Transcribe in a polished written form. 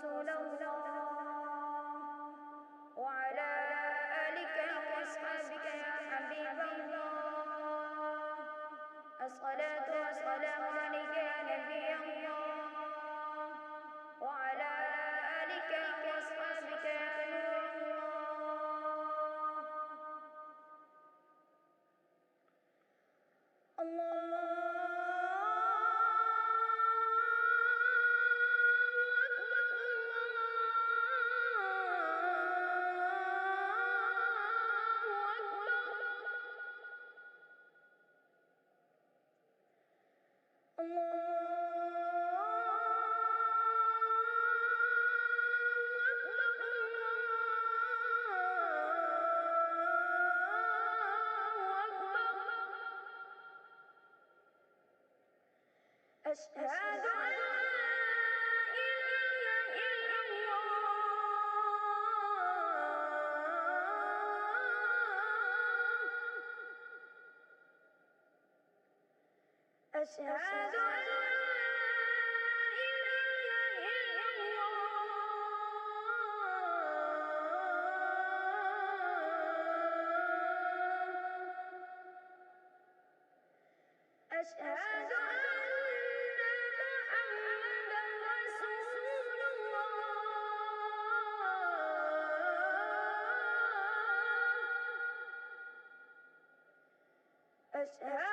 رسول الله وعلى آلك وأصحابك يا حبيب الله الصلاة والسلام عليك يا نبي الله وعلى آلك وأصحابك يا نور الله أشهد أن لا إله إلا الله أشهد أن لا إله إلا الله أشهد أشهد